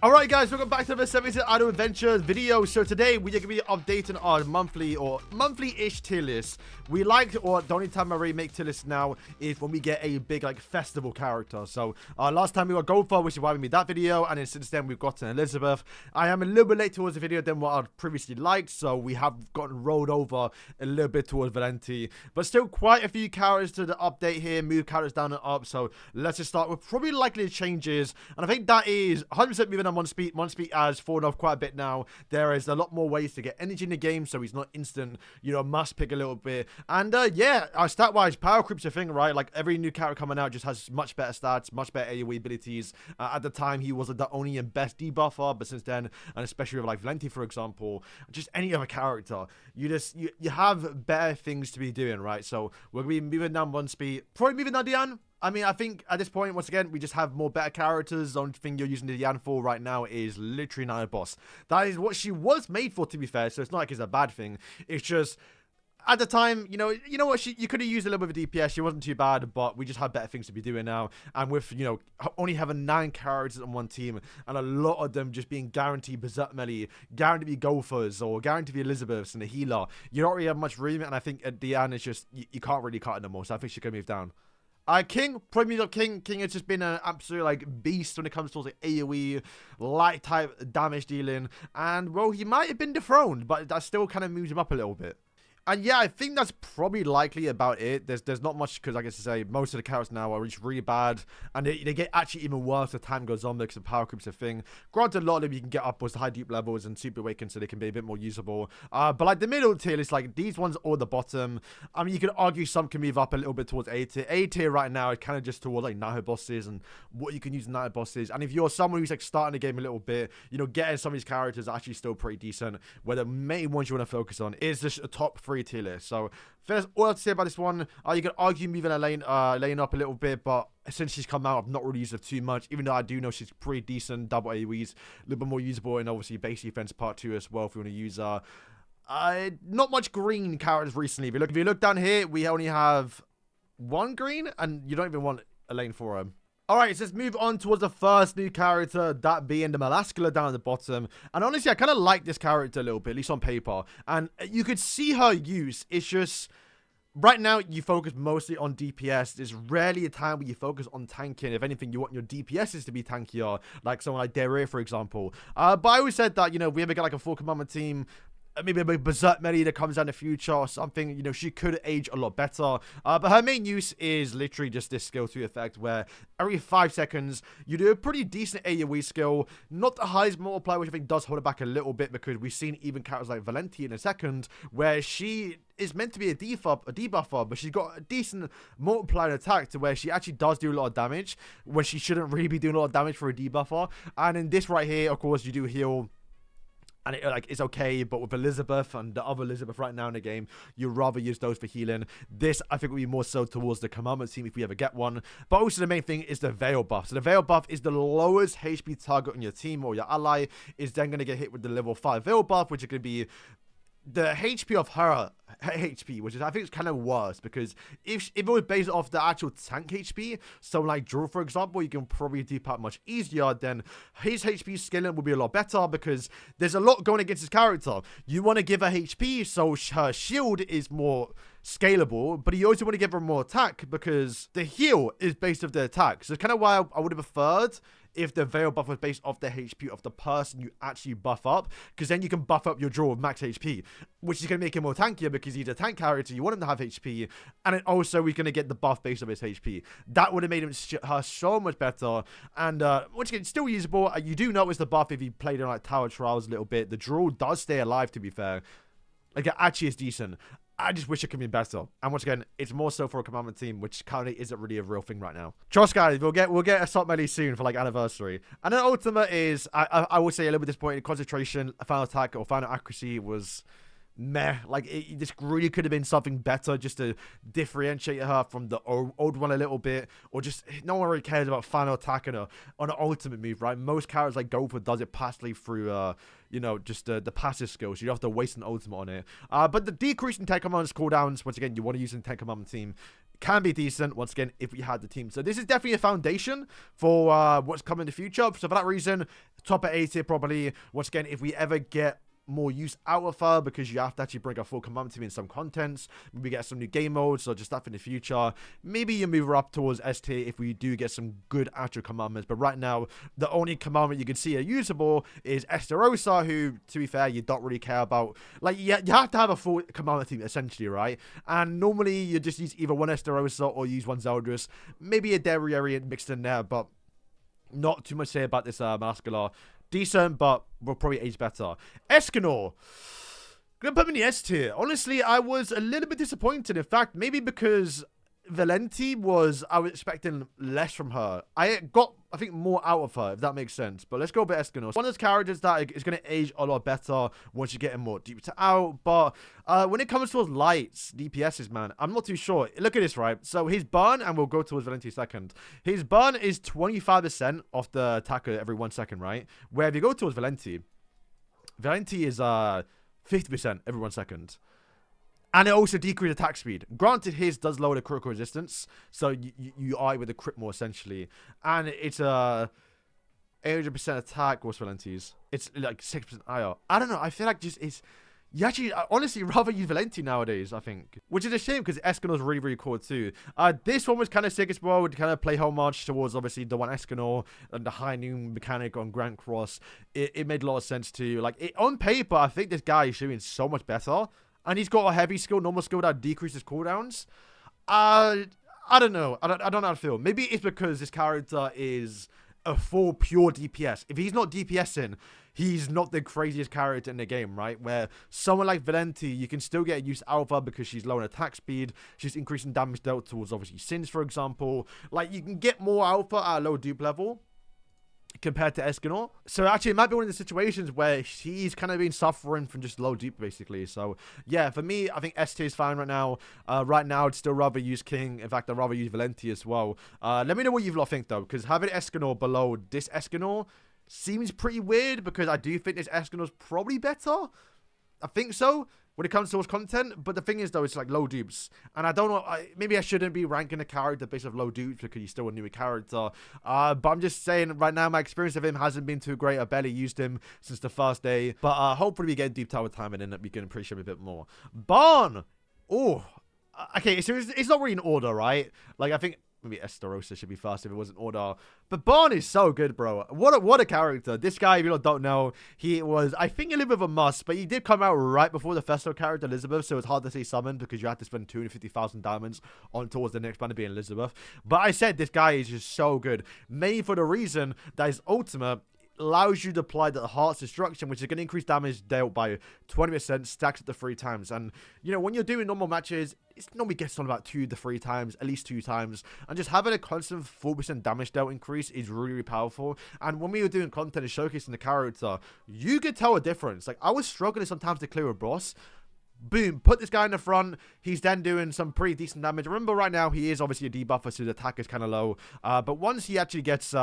Alright guys, welcome back to the 70 Idle Adventures video. So today we are going to be updating our monthly-ish tier list. We liked, or the only time I really make tier lists now is when we get a big like festival character. So last time we got Goldfar, which is why we made that video, and then since then we've gotten Elizabeth. I am a little bit late towards the video than what I'd previously liked, so we have gotten rolled over a little bit towards Valenti. But still quite a few characters to the update here, move characters down and up. So let's just start with probably likely changes, and I think that is 100% moving on. One speed has fallen off quite a bit now. There is a lot more ways to get energy in the game, so he's not instant, must pick a little bit. And yeah, stat-wise, power creep's a thing, right? Like every new character coming out just has much better stats, much better AoE abilities. At the time, he was the only and best debuffer, but since then, and especially with like Valenti, for example, just any other character, you have better things to be doing, right? So we're gonna be moving down one speed, probably moving down Diane. I mean, I think at this point, once again, we just have more better characters. The only thing you're using the Diane for right now is literally Nana Boss. That is what she was made for, to be fair, so it's not like it's a bad thing. It's just, at the time, you know what, you could have used a little bit of DPS. She wasn't too bad, but we just had better things to be doing now. And with, only having 9 characters on one team, and a lot of them just being guaranteed Berserk Melee, guaranteed to be Gophers, or guaranteed to be Elizabeths and a healer, you don't really have much room, and I think at Diane, it's just, you can't really cut it anymore, so I think she could move down. King, probably not King. King has just been an absolute like beast when it comes to like AoE, light type damage dealing, and well, he might have been dethroned, but that still kind of moves him up a little bit. And yeah, I think that's probably likely about it. There's not much, because I guess to say most of the characters now are just really bad, and they get actually even worse as time goes on because the power creep's a thing. Granted, a lot of them you can get upwards to high deep levels and super awakened, so they can be a bit more usable. But like the middle tier is like these ones or the bottom. I mean, you could argue some can move up a little bit towards A tier. A tier right now is kind of just towards like Naho bosses and what you can use in Naho bosses. And if you're someone who's like starting the game a little bit, getting some of these characters are actually still pretty decent. Where the main ones you want to focus on is just a top 3 tier list. So first, all I have to say about this one, you can argue moving a lane up a little bit, but since she's come out, I've not really used her too much, even though I do know she's pretty decent, double AoEs, a little bit more usable, and obviously base defense part 2 as well if you want to use her. Not much green characters recently. If you look down here, we only have 1 green, and you don't even want a lane for her. Alright, so let's move on towards the first new character, that being the Melascula down at the bottom. And honestly, I kind of like this character a little bit, at least on paper. And you could see her use. It's just, right now, you focus mostly on DPS. There's rarely a time where you focus on tanking. If anything, you want your DPSs to be tankier, like someone like Derry, for example. But I always said that, if we ever get like a full commandment team, maybe a big Berserk Melee that comes down in the future or something, she could age a lot better. But her main use is literally just this skill 2 effect where every 5 seconds, you do a pretty decent AoE skill. Not the highest multiplier, which I think does hold it back a little bit because we've seen even characters like Valenti in a second where she is meant to be a debuffer, but she's got a decent multiplier attack to where she actually does do a lot of damage when she shouldn't really be doing a lot of damage for a debuffer. And in this right here, of course, you do heal. And it's okay, but with Elizabeth and the other Elizabeth right now in the game, you'd rather use those for healing. This, I think, will be more so towards the commandment team if we ever get one. But also the main thing is the Veil buff. So the Veil buff is the lowest HP target on your team or your ally is then going to get hit with the level 5 Veil buff, which is going to be the HP of her HP, which is I think it's kind of worse because if it was based off the actual tank HP, so like Drew, for example, you can probably deep out much easier, then his HP scaling will be a lot better because there's a lot going against his character. You want to give her HP so her shield is more scalable, but you also want to give her more attack because the heal is based off the attack. So it's kind of why I would have preferred if the Veil buff was based off the HP of the person you actually buff up, because then you can buff up your draw with max HP, which is going to make him more tankier because he's a tank character, you want him to have HP, and then also we're going to get the buff based on his HP. That would have made her so much better, and once again, still usable. You do notice the buff if you played on like Tower Trials a little bit. The draw does stay alive, to be fair. Like, it actually is decent. I just wish it could be better. And once again, it's more so for a commandment team, which currently isn't really a real thing right now. Trust, guys, we'll get a Salt Melee soon for like anniversary. And then ultimate is, I would say a little bit disappointed. Concentration, final attack, or final accuracy was meh. Like, this really could have been something better just to differentiate her from the old one a little bit, or just no one really cares about final attack on an ultimate move, right? Most characters like Gopher does it passively through just the passive skills. You don't have to waste an ultimate on it. But the decrease in 10 commandments cooldowns, once again, you want to use in 10 commandment team, can be decent, once again, if we had the team. So this is definitely a foundation for what's coming in the future. So for that reason, top at A tier probably. Once again, if we ever get more use out of her, because you have to actually bring a full command team in some contents, maybe get some new game modes or just stuff in the future, maybe you move her up towards S tier if we do get some good actual commandments. But right now, the only commandment you can see are usable is Esterosa, who, to be fair, you don't really care about. Like, you have to have a full commandment team essentially, right? And normally you just use either one Esterosa or use one Zeldris, maybe a Dariarian mixed in there, but not too much to say about this Melascula. Decent, but will probably age better. Escanor. Gonna put him in the S tier. Honestly, I was a little bit disappointed. In fact, maybe because Valenti I was expecting less from her. I got, I think, more out of her, if that makes sense. But let's go with Escanor. One of those characters that is going to age a lot better once you get him more deep to out. But when it comes towards lights, DPSs, man, I'm not too sure. Look at this, right? So his burn, and we'll go towards Valenti second. His burn is 25% off the attacker every 1 second, right? Where if you go towards Valenti is 50% every 1 second. And it also decreases attack speed. Granted, his does lower the critical resistance, so you are with the crit more, essentially. And it's a 800% attack. What's Valenti's? It's like 6% IR. I don't know. I feel like just it's... You actually, honestly, rather use Valenti nowadays, I think. Which is a shame, because Escanor's really, really cool, too. This one was kind of sick as well. Would kind of play homage towards, obviously, the one Escanor and the high noon mechanic on Grand Cross. It made a lot of sense, too. Like, on paper, I think this guy is doing so much better. And he's got a heavy skill, normal skill that decreases cooldowns. I don't know. I don't know how to feel. Maybe it's because this character is a full pure DPS. If he's not DPSing, he's not the craziest character in the game, right? Where someone like Valenti, you can still get use out of her because she's low in attack speed. She's increasing damage dealt towards, obviously, Sins, for example. Like, you can get more alpha at a low dupe level compared to Escanor. So actually, it might be one of the situations where he's kind of been suffering from just low dupe, basically. So yeah, for me, I think S tier is fine right now. Right now, I'd still rather use King. In fact, I'd rather use Valenti as well. Let me know what you lot think, though, because having Escanor below this Escanor seems pretty weird, because I do think this Escanor's probably better. I think so, when it comes towards content. But the thing is, though, it's like low dupes. And I don't know, maybe I shouldn't be ranking a character based off low dupes, because he's still a newer character. But I'm just saying, right now, my experience of him hasn't been too great. I barely used him since the first day. But hopefully we get duped with time, and then we can appreciate him a bit more. Barn! Oh, okay, so it's not really in order, right? Like, I think maybe Esterosa should be fast if it wasn't order. But Barn is so good, bro. What a character. This guy, if you don't know, he was, I think, a little bit of a must, but he did come out right before the Festo character, Elizabeth, so it's hard to say summoned, because you had to spend 250,000 diamonds on towards the next banner being Elizabeth. But I said this guy is just so good, mainly for the reason that his ultimate allows you to apply the Heart's Destruction, which is going to increase damage dealt by 20%, stacks up to 3 times. And, you know, when you're doing normal matches, it normally gets on about 2 to 3 times, at least 2 times. And just having a constant 4% damage dealt increase is really, really powerful. And when we were doing content and showcasing the character, you could tell a difference. Like, I was struggling sometimes to clear a boss. Boom, put this guy in the front. He's then doing some pretty decent damage. Remember, right now, he is obviously a debuffer, so the attack is kind of low. But once he actually gets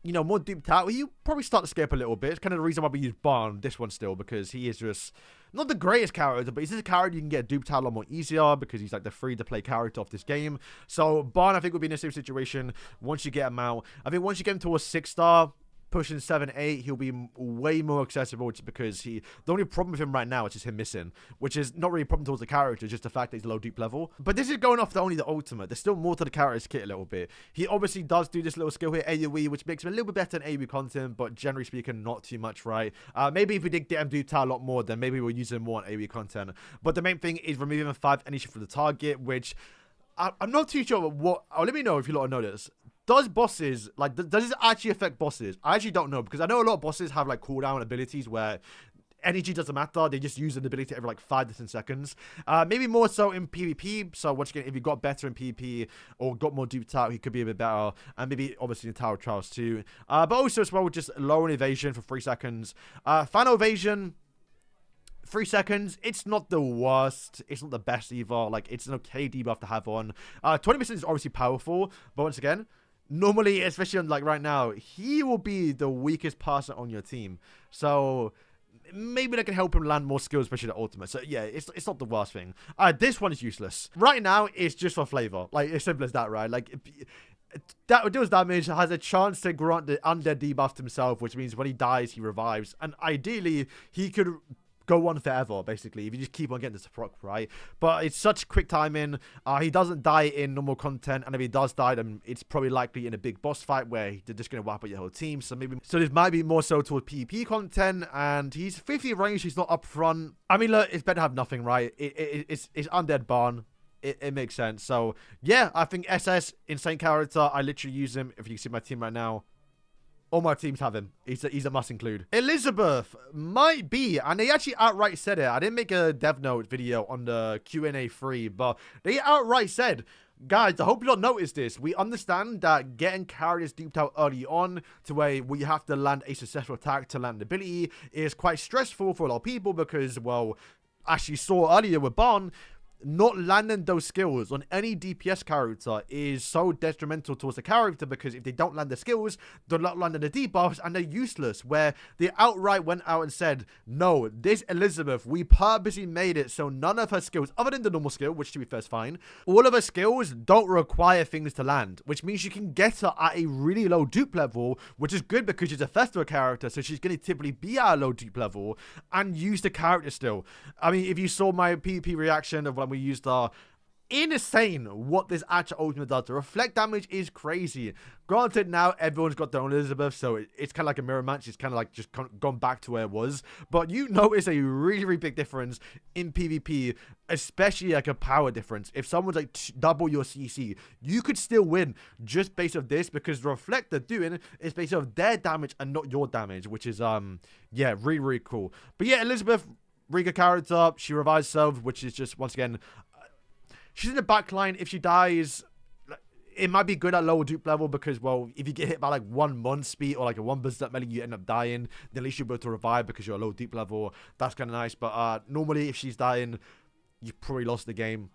you know, more duped out, you probably start to skip a little bit. It's kind of the reason why we use Barn, this one still, because he is just not the greatest character, but he's just a character you can get duped out a lot more easier, because he's like the free-to-play character of this game. So Barn, I think, would be in the same situation once you get him out. I think once you get him to a 6-star, pushing 7, 8, he'll be way more accessible, just because the only problem with him right now is just him missing, which is not really a problem towards the character, just the fact that he's low deep level. But this is going off only the ultimate. There's still more to the character's kit a little bit. He obviously does do this little skill here, AoE, which makes him a little bit better than AoE content, but generally speaking, not too much, right? Maybe if we did get him duped out a lot more, then maybe we'll use him more on AoE content. But the main thing is removing 5 energy from the target, which I'm not too sure what. Oh, let me know if you lot know this. Does bosses, like, does it actually affect bosses? I actually don't know, because I know a lot of bosses have, like, cooldown abilities where energy doesn't matter. They just use an ability every, like, 5 to 10 seconds. Maybe more so in PvP. So, once again, if you got better in PvP or got more duped out, he could be a bit better. And maybe, obviously, in Tower of Trials, too. But also, as well, just lowering evasion for 3 seconds. Final evasion, 3 seconds, it's not the worst. It's not the best either. Like, it's an okay debuff to have on. 20% is obviously powerful. But once again, normally, especially on, like, right now, he will be the weakest person on your team. So maybe they can help him land more skills, especially the ultimate. So yeah, it's not the worst thing. This one is useless. Right now, it's just for flavor. Like, it's simple as that, right? Like, that deals damage, has a chance to grant the undead debuff to himself, which means when he dies, he revives. And ideally, he could go on forever, basically, if you just keep on getting this proc, right? But it's such quick timing. He doesn't die in normal content, and if he does die, then it's probably likely in a big boss fight where they're just going to wipe out your whole team. So this might be more so towards PvP content, and he's 50 range, he's not up front. I mean, look, it's better to have nothing, right? It's Undead Barn. It makes sense. So, yeah, I think SS, insane character. I literally use him. If you see my team right now, all my teams have him. He's a must include. Elizabeth might be, and they actually outright said it. I didn't make a dev note video on the Q&A 3, but they outright said, guys, I hope you don't notice this. We understand that getting characters duped out early on to where we have to land a successful attack to land ability is quite stressful for a lot of people because, well, as you saw earlier with Barn, not landing those skills on any DPS character is so detrimental towards the character because if they don't land the skills, they're not landing the debuffs and they're useless. Where they outright went out and said, no, this Elizabeth, we purposely made it so none of her skills, other than the normal skill, which to be fair is fine, all of her skills don't require things to land, which means you can get her at a really low dupe level, which is good because she's a festival character, so she's going to typically be at a low dupe level and use the character still. I mean, if you saw my PvP reaction of when we used insane what this actual ultimate does. The reflect damage is crazy. Granted, now everyone's got their own Elizabeth, so it's kind of like a mirror match. It's kind of like just gone back to where it was. But you notice a really, really big difference in PvP, especially like a power difference. If someone's like double your CC, you could still win just based off this because the reflect they're doing is based off their damage and not your damage, which is yeah, really, really cool. But yeah, Elizabeth, really good character. She revives herself, which is just, once again, she's in the backline. If she dies, it might be good at lower dupe level because, well, if you get hit by like 1 month speed or like a 1% melee, you end up dying. Then at least you'll be able to revive because you're a low dupe level. That's kind of nice. But normally, if she's dying, you probably lost the game.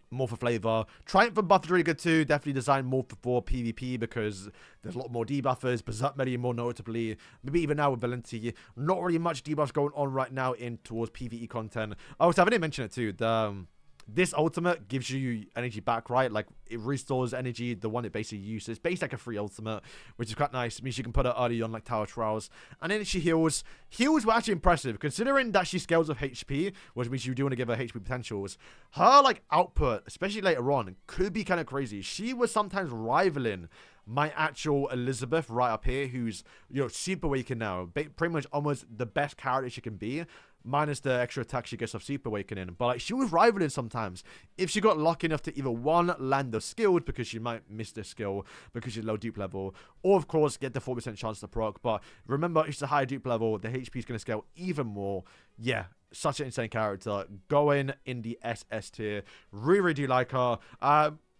More for flavor. Triumph and buff is really good too. Definitely designed more for PvP because there's a lot more debuffers. Berserk melee more notably. Maybe even now with Valenti. Not really much debuffs going on right now in towards PvE content. Oh, so I didn't mention it too. This ultimate gives you energy back, right? Like, it restores energy, the one it basically uses. It's basically like a free ultimate, which is quite nice. It means you can put her early on, like, Tower Trials. And then she heals. Heals were actually impressive, considering that she scales with HP, which means you do want to give her HP potentials. Her, like, output, especially later on, could be kind of crazy. She was sometimes rivaling my actual Elizabeth right up here, who's, you know, super awakened now. Pretty much almost the best character she can be. Minus the extra attack she gets off Super Awakening. But like, she was rivaling sometimes. If she got lucky enough to either one, land the skills because she might miss the skill because she's low dupe level, or of course get the 4% chance to proc. But remember, if she's a higher dupe level, the HP is going to scale even more. Yeah, such an insane character. Going in the SS tier. Really, really do like her.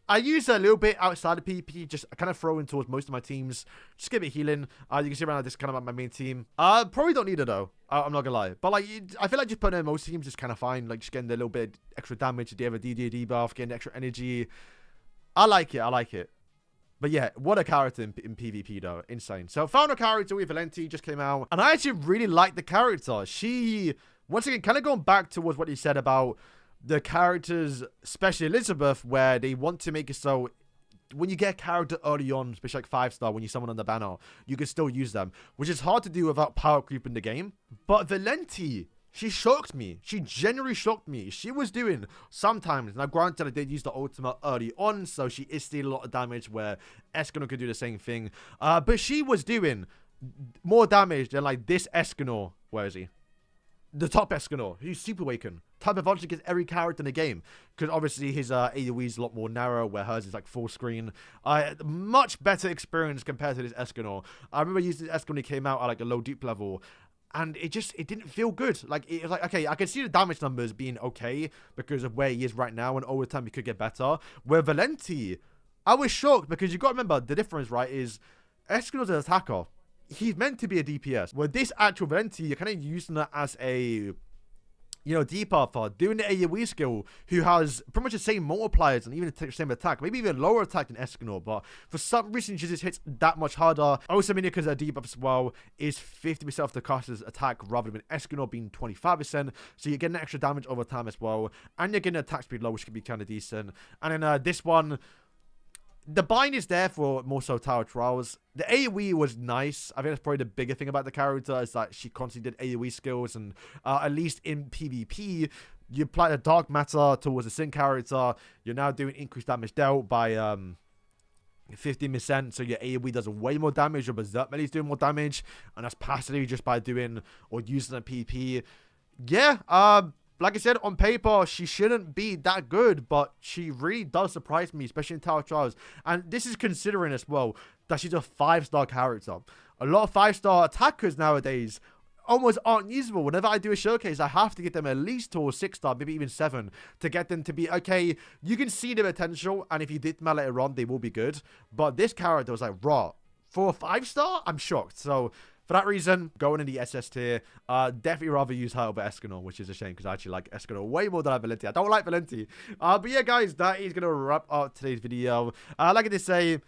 I use her a little bit outside of PvP, just kind of throw in towards most of my teams. Just give it healing. You can see around this kind of like my main team. Probably don't need her though. I'm not gonna lie. But like, I feel like just putting her in most teams is kind of fine. Like just getting a little bit extra damage. Do you have a DD debuff? Getting extra energy. I like it. I like it. But yeah, what a character in PvP though. Insane. So final character with Valenti just came out. And I actually really like the character. She, once again, kind of going back towards what he said about the characters, especially Elizabeth, where they want to make it so when you get a character early on, especially like 5-star, when you summon on the banner, you can still use them, which is hard to do without power creep in the game. But Valenti, she shocked me. She genuinely shocked me. She was doing sometimes, now granted I did use the ultimate early on, so she is stealing a lot of damage where Escanor could do the same thing. But she was doing more damage than like this Escanor. Where is he? The top Escanor, who's super awakened. Type of Valenti gets every character in the game. Because obviously his AoE is a lot more narrow, where hers is like full screen. Much better experience compared to this Escanor. I remember using this Escanor when he came out at like a low dupe level. And it didn't feel good. Like, it was like, okay, I can see the damage numbers being okay because of where he is right now. And over time he could get better. Where Valenti, I was shocked because you got to remember the difference, right, is Escanor's an attacker. He's meant to be a DPS. Where this actual Valenti, you're kind of using it as a debuff are doing the AoE skill, who has pretty much the same multipliers and even the same attack, maybe even lower attack than Escanor, but for some reason she just hits that much harder. Also, mainly because her debuff as well is 50% of the caster's attack rather than Escanor being 25%, so you're getting extra damage over time as well, and you're getting attack speed low, which can be kind of decent. And then this one, the bind is there for more so Tower Trials. The AoE was nice. I think that's probably the bigger thing about the character, is that she constantly did AoE skills, and at least in PvP, you apply the Dark Matter towards the Sin character, you're now doing increased damage dealt by 15%, so your AoE does way more damage, your Berserk melee is doing more damage, and that's passively just by doing or using a PvP. Yeah, like I said, on paper, she shouldn't be that good, but she really does surprise me, especially in Tower Trials. And this is considering as well that she's a 5-star character. A lot of 5-star attackers nowadays almost aren't usable. Whenever I do a showcase, I have to get them at least to a 6-star, maybe even 7, to get them to be, okay, you can see the potential, and if you did them later on, they will be good. But this character was like, raw. For a 5-star, I'm shocked. So for that reason, going in the SS tier, definitely rather use her over Escanor, which is a shame because I actually like Escanor way more than I Valenti. I don't like Valenti. But yeah, guys, that is going to wrap up today's video. Like I did say,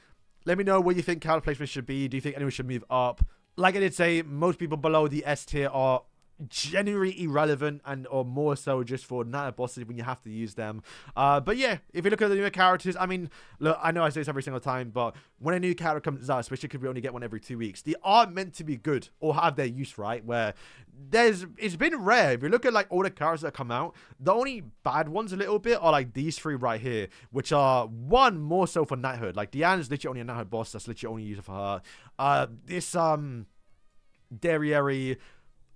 let me know what you think character placement should be. Do you think anyone should move up? Like I did say, most people below the S tier are genuinely irrelevant, and or more so just for nana bosses when you have to use them. But yeah, if you look at the newer characters, I mean, look, I know I say this every single time, but when a new character comes out, especially because we only get one every 2 weeks, they are meant to be good or have their use, right? Where it's been rare. If you look at like all the characters that come out, the only bad ones a little bit are like these 3 right here, which are one more so for knighthood. Like Diana's literally only a knighthood boss, that's literally only user for her. This Derriere,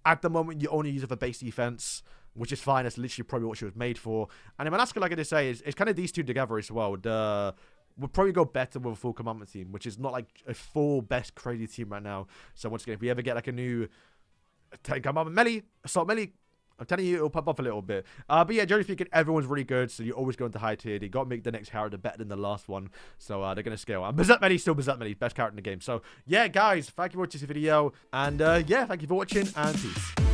at the moment, you only use it for base defense, which is fine. That's literally probably what she was made for. And in Melascula, like I did say, it's kind of these two together as well. Would probably go better with a full commandment team, which is not like a full best crazy team right now. So once again, if we ever get like a new commandment melee, assault melee, I'm telling you, it'll pop up a little bit. But yeah, generally speaking, everyone's really good, so you're always going to high tier. They got to make the next character better than the last one, so they're going to scale. And Berserk Melee, still Berserk Melee, best character in the game. So yeah, guys, thank you for watching this video, and yeah, thank you for watching, and peace.